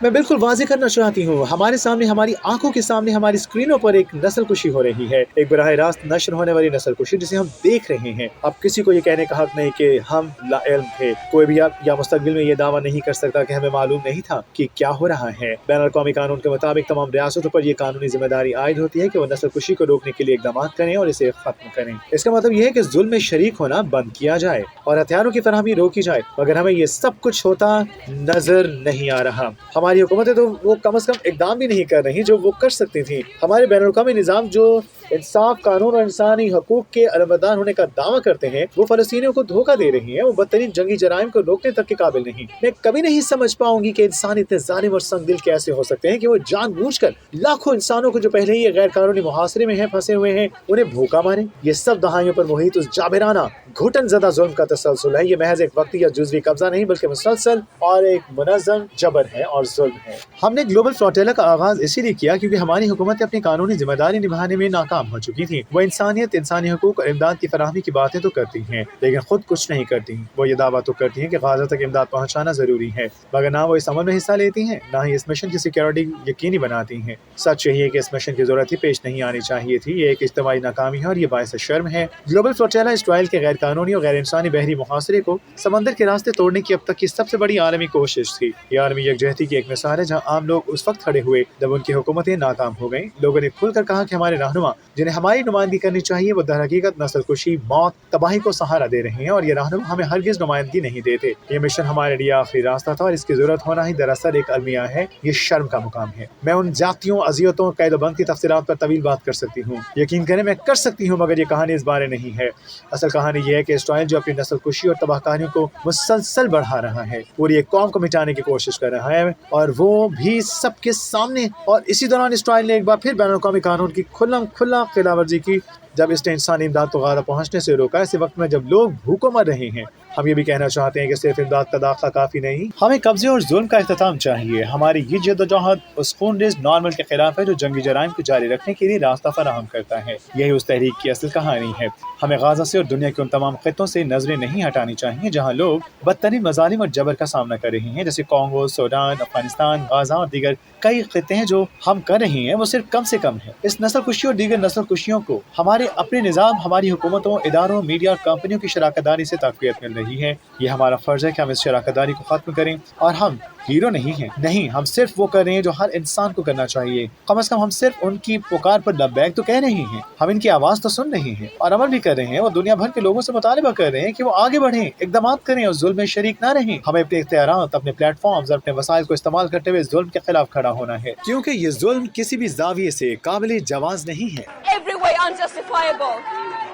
मैं बिल्कुल वाज़ेह करना चाहती हूँ, हमारे सामने, हमारी आंखों के सामने, हमारी स्क्रीनों पर एक नस्ल कुशी हो रही है, एक बराह रास्त नशर होने वाली नस्ल कुशी जिसे हम देख रहे हैं। अब किसी को ये कहने का हक नहीं कि हम लाइल्म थे। कोई भी अब या मुस्तकबिल में ये दावा नहीं कर सकता कि हमें मालूम नहीं था कि क्या हो रहा है। बैनुल-अक़वामी कानून के मुताबिक तमाम रियासतों पर यह कानूनी जिम्मेदारी आयद होती है कि वो नस्ल कुशी को रोकने के लिए इक़दाम करें और इसे खत्म करें। इसका मतलब ये है कि जुल्म में शरीक होना बंद किया जाए और हथियारों की फराहमी रोकी जाए, मगर हमें ये सब कुछ होता नजर नहीं आ रहा। हमारी हुकूमतें तो वो कम से कम इक़दाम भी नहीं कर रही जो वो कर सकती थी। हमारे बैनुल-अक़वामी निज़ाम जो इंसाफ, कानून और इंसानी हकूक के अलमदार होने का दावा करते हैं, वो फ़लस्तीनियों को धोखा दे रही हैं। वो बदतरीन जंगी जराइम को रोकने तक के काबिल नहीं। मैं कभी नहीं समझ पाऊंगी कि इंसान इतने जालिम और संगदिल कैसे हो सकते हैं कि वो जानबूझकर लाखों इंसानों को जो पहले ही गैर कानूनी मुहासरे में हैं, फंसे हुए हैं, उन्हें भूखा मारे। ये सब दहाइयों पर मुहित उस जाबिराना घुटन ज़दा जुल्म का तसलसल है। ये महज एक वक्ती या जुज़वी कब्जा नहीं बल्कि मुसलसल और एक मुनज़्ज़म जबर है और जुल्म है। हमने ग्लोबल फ्लोटेला का आगाज इसीलिए किया क्योंकि हमारी हुकूमतें अपनी कानूनी जिम्मेदारी निभाने में नाकाम हो चुकी थी। वो इंसानियत, इंसानी हकूक और इमदाद की फराहमी की बातें तो करती हैं, लेकिन खुद कुछ नहीं करती। वो ये दावा तो करती हैं कि गाज़ा तक इमदाद पहुँचाना ज़रूरी है, मगर ना वो इस अमल में हिस्सा लेती हैं, ना ही इस मिशन की सिक्योरिटी यकीनी बनाती हैं। सच यही है कि इस मिशन की ज़रूरत ही पेश नहीं आनी चाहिए थी। ये एक इज्तिमाई नाकामी है और ये बाइस शर्म है। ग्लोबल फ्लोटेला इसराइल के गैर कानूनी और गैर इंसानी बहरी मुहासरे को समंदर के रास्ते तोड़ने की अब तक की सबसे बड़ी आलमी कोशिश थी। ये आलमी यकजहती की एक मिसाल है, जहाँ आम लोग उस वक्त खड़े हुए जब उनकी हुकूमतें नाकाम हो गईं। लोगों ने खुलकर कहा कि हमारे रहनुमा जिन्हें हमारी नुमाइंदगी करनी चाहिए, वो दरहकीकत नस्ल कुशी, मौत, तबाही को सहारा दे रहे हैं और ये रहनुमा हमें हरगिज़ नुमाइंदगी नहीं देते। ये मिशन हमारे लिए आखिरी रास्ता था और इसकी ज़रूरत होना ही दरअसल एक अलमिया है। ये शर्म का मुकाम है। मैं उन जातियों, अज़ियतों, कैद-ओ-बंद की तफसीलात पर तवील बात कर सकती हूँ, यकीन करें मैं कर सकती हूँ, मगर ये कहानी इस बारे नहीं है। असल कहानी ये है कि इसराइल जो अपनी नस्ल कुशी और तबाहकारियों को मुसलसल बढ़ा रहा है, पूरी एक कौम को मिटाने की कोशिश कर रहा है, और वो भी सबके सामने। और इसी दौरान इसराइल ने एक बार फिर बैनुल-अक़वामी कानून की खुला खिलाफवर्जी की, जब इसने इंसानी इमदाद को गाज़ा पहुँचने से रोका। ऐसे वक्त में जब लोग भूखों मर रहे हैं, हम ये भी कहना चाहते हैं कि सिर्फ इमदाद का दाखिला काफ़ी नहीं, हमें कब्जे और जुल्म का इख्तिताम चाहिए। हमारी ये जद्दोजहद उस खूनरेज़ नॉर्मल के खिलाफ है जो जंगी जराइम को जारी रखने के लिए रास्ता फराहम करता है। यही उस तहरीक की असल कहानी है। हमें गाज़ा से और दुनिया के उन तमाम खित्तों से नजरें नहीं हटानी चाहिए जहाँ लोग बदतरीन मज़ालिम और जबर का सामना कर रहे हैं, जैसे कॉन्गो, सूडान, अफगानिस्तान, गाज़ा और दीगर कई खित्ते हैं। जो हम कर रहे हैं वो सिर्फ कम से कम है। इस नस्ल कुशी और दीगर नस्ल कुशियों को हमारे अपने निज़ाम, हमारी हुकूमतों, इदारों, मीडिया और कंपनियों की शराकतदारी से तक़वियत मिल रही है। ये हमारा फ़र्ज़ है कि हम इस शराकतदारी को ख़त्म करें। और हम हीरो नहीं हैं, नहीं, हम सिर्फ वो कर रहे हैं जो हर इंसान को करना चाहिए। कम से कम हम सिर्फ उनकी पुकार पर लब्बैक तो कह रहे हैं, हम इनकी आवाज़ तो सुन रहे हैं और अमल भी कर रहे हैं। वो दुनिया भर के लोगों से मुतालिबा कर रहे हैं कि वो आगे बढ़ें, इक़दामात करें और जुल्म में शरीक ना रहें। हमें अपने इख्तियारात, अपने प्लेटफॉर्म्स और अपने वसाइल को इस्तेमाल करते हुए जुल्म के खिलाफ खड़ा होना है, क्योंकि ये जुल्म किसी भी ज़ाविये से काबिल जवाज़ नहीं है। Every way unjustifiable.